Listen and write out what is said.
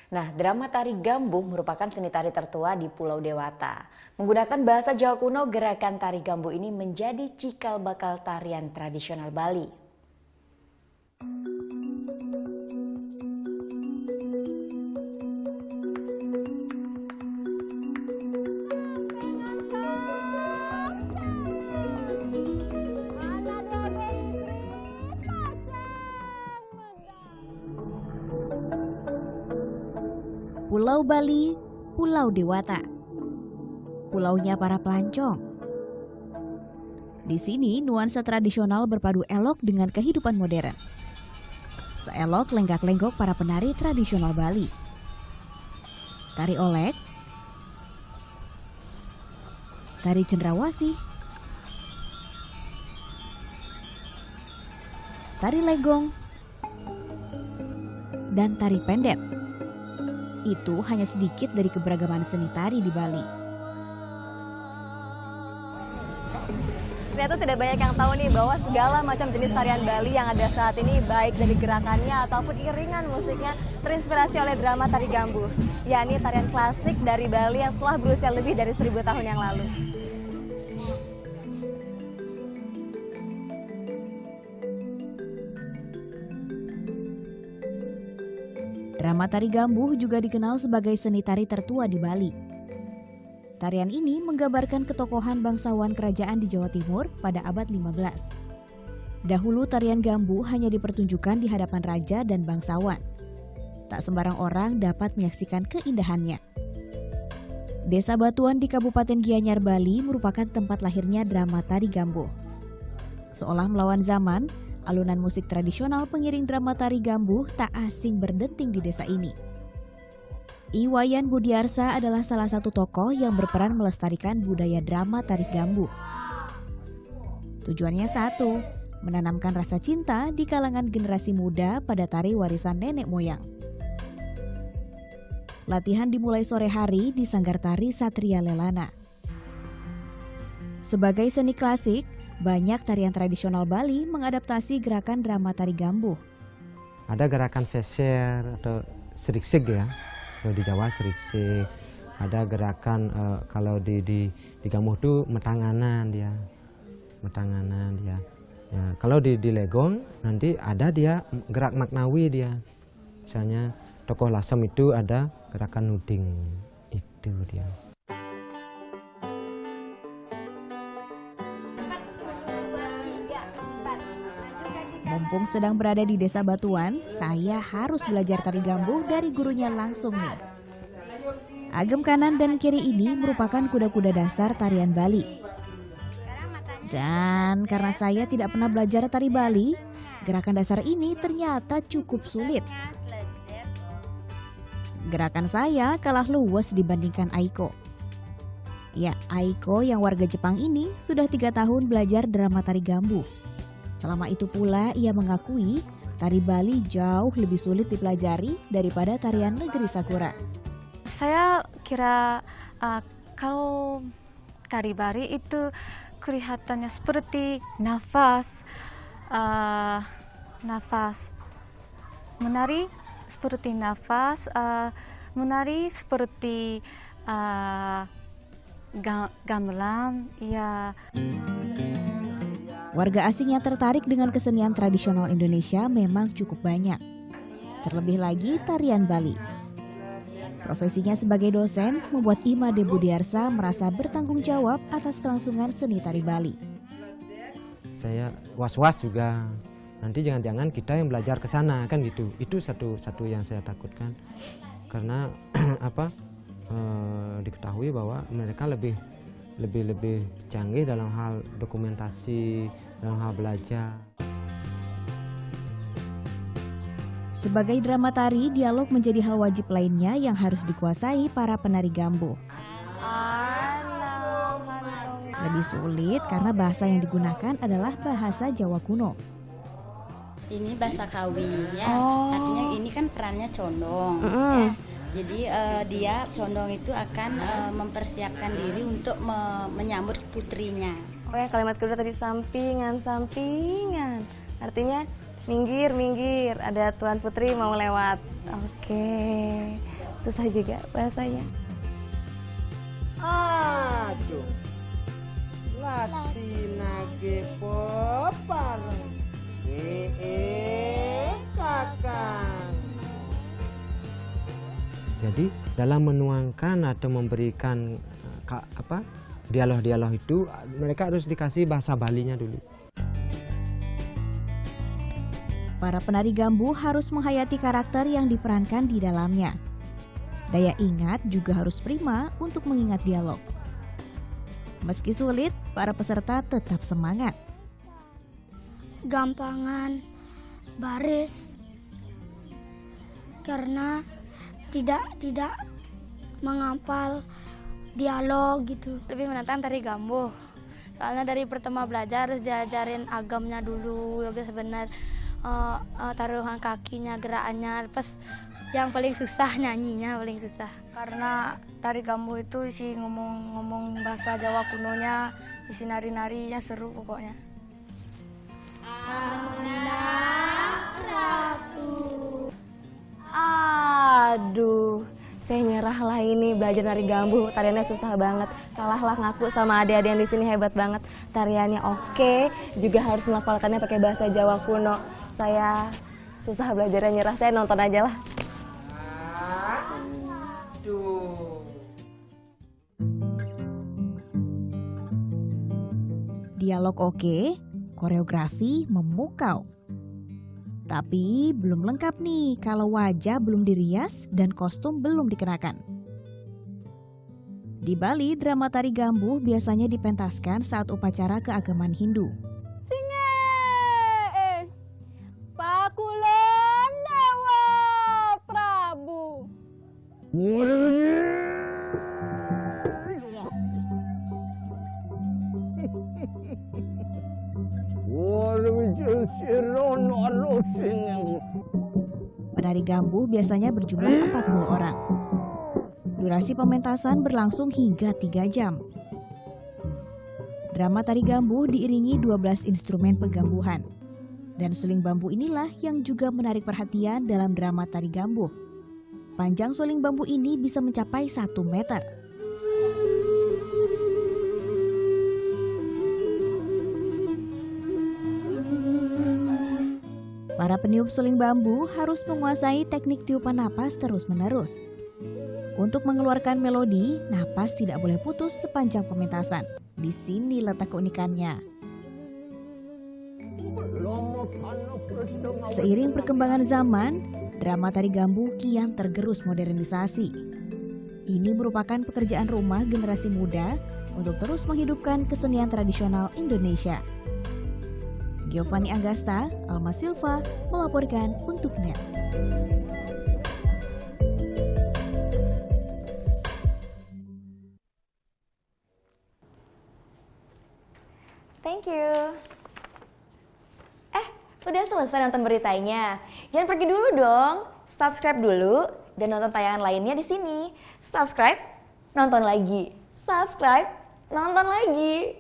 Nah, drama tari Gambuh merupakan seni tari tertua di Pulau Dewata. Menggunakan bahasa Jawa kuno, gerakan tari Gambuh ini menjadi cikal bakal tarian tradisional Bali. Pulau Bali, Pulau Dewata. Pulaunya para pelancong. Di sini nuansa tradisional berpadu elok dengan kehidupan modern. Seelok lenggak-lenggok para penari tradisional Bali. Tari olek, tari cendrawasih, tari legong, dan tari pendet. Itu hanya sedikit dari keberagaman seni tari di Bali. Ternyata tidak banyak yang tahu nih bahwa segala macam jenis tarian Bali yang ada saat ini, baik dari gerakannya ataupun iringan musiknya, terinspirasi oleh drama tari Gambuh, yakni tarian klasik dari Bali yang telah berusia lebih dari 1000 tahun yang lalu. Drama tari Gambuh juga dikenal sebagai seni tari tertua di Bali. Tarian ini menggambarkan ketokohan bangsawan kerajaan di Jawa Timur pada abad 15. Dahulu tarian Gambuh hanya dipertunjukkan di hadapan raja dan bangsawan. Tak sembarang orang dapat menyaksikan keindahannya. Desa Batuan di Kabupaten Gianyar, Bali merupakan tempat lahirnya drama tari Gambuh. Seolah melawan zaman, alunan musik tradisional pengiring drama tari Gambuh tak asing berdenting di desa ini. Iwayan Budiarsa adalah salah satu tokoh yang berperan melestarikan budaya drama tari Gambuh. Tujuannya satu, menanamkan rasa cinta di kalangan generasi muda pada tari warisan nenek moyang. Latihan dimulai sore hari di Sanggar Tari Satria Lelana. Sebagai seni klasik, banyak tarian tradisional Bali mengadaptasi gerakan drama tari Gambuh. Ada gerakan seser atau seriksik ya, kalau di Jawa seriksik. Ada gerakan kalau di Gambuh itu metanganan dia, metanganan dia. Ya, kalau di legong nanti ada dia gerak maknawi dia. Misalnya tokoh lasem itu ada gerakan nuding, itu dia. Mumpung sedang berada di Desa Batuan, saya harus belajar tari Gambuh dari gurunya langsung nih. Agem kanan dan kiri ini merupakan kuda-kuda dasar tarian Bali. Dan karena saya tidak pernah belajar tari Bali, gerakan dasar ini ternyata cukup sulit. Gerakan saya kalah luwes dibandingkan Aiko. Ya, Aiko yang warga Jepang ini sudah 3 tahun belajar drama tari Gambuh. Selama itu pula ia mengakui tari Bali jauh lebih sulit dipelajari daripada tarian negeri Sakura. Saya kira kalau tari Bali itu kelihatannya seperti nafas, menari seperti nafas, menari seperti gamelan, ya. Warga asing yang tertarik dengan kesenian tradisional Indonesia memang cukup banyak. Terlebih lagi tarian Bali. Profesinya sebagai dosen membuat Imade Budiarsa merasa bertanggung jawab atas kelangsungan seni tari Bali. Saya was-was juga. Nanti jangan-jangan kita yang belajar ke sana kan gitu. Itu satu yang saya takutkan. Karena diketahui bahwa mereka lebih canggih dalam hal dokumentasi, dalam hal belajar. Sebagai drama tari, dialog menjadi hal wajib lainnya yang harus dikuasai para penari Gambuh. Lebih sulit karena bahasa yang digunakan adalah bahasa Jawa kuno. Ini bahasa Kawi ya, artinya ini kan perannya condong ya. Jadi dia condong itu akan mempersiapkan diri untuk menyambut putrinya. Oh ya, kalimat kedua tadi sampingan, artinya minggir, ada Tuan Putri mau lewat. Oke. susah juga bahasanya. Aduh, latinage poparang, kakang. Jadi dalam menuangkan atau memberikan dialog-dialog itu mereka harus dikasih bahasa Balinya dulu. Para penari gambuh harus menghayati karakter yang diperankan di dalamnya. Daya ingat juga harus prima untuk mengingat dialog. Meski sulit, para peserta tetap semangat. Gampangan baris karena tidak menghafal dialog gitu. Lebih menantang tari gambuh. Soalnya dari pertama belajar harus diajarin agamnya dulu, yoga sebenar, taruhan kakinya, gerakannya. Pas yang paling susah nyanyinya paling susah. Karena tari gambuh itu isi ngomong bahasa Jawa kunonya, isi nari-narinya seru pokoknya. Aduh, saya nyerah lah ini belajar nari gambuh, tariannya susah banget. Kalahlah ngaku sama adik-adik yang di sini hebat banget. Tariannya oke, juga harus melafalkannya pakai bahasa Jawa kuno. Saya susah belajarnya, nyerah, saya nonton aja lah. Dialog oke, koreografi memukau. Tapi belum lengkap nih kalau wajah belum dirias dan kostum belum dikenakan. Di Bali, drama tari gambuh biasanya dipentaskan saat upacara keagamaan Hindu. Pakulon Dewa Prabu. Penari gambuh biasanya berjumlah 40 orang. Durasi pementasan berlangsung hingga 3 jam. Drama tari gambuh diiringi 12 instrumen pegambuhan. Dan suling bambu inilah yang juga menarik perhatian dalam drama tari gambuh. Panjang suling bambu ini bisa mencapai 1 meter. Para peniup suling bambu harus menguasai teknik tiupan napas terus-menerus. Untuk mengeluarkan melodi, napas tidak boleh putus sepanjang pementasan. Di sini letak keunikannya. Seiring perkembangan zaman, drama tari gambuh kian tergerus modernisasi. Ini merupakan pekerjaan rumah generasi muda untuk terus menghidupkan kesenian tradisional Indonesia. Giovanni Agasta, Alma Silva melaporkan untuk NET. Thank you. Udah selesai nonton beritanya? Jangan pergi dulu dong. Subscribe dulu dan nonton tayangan lainnya di sini. Subscribe, nonton lagi. Subscribe, nonton lagi.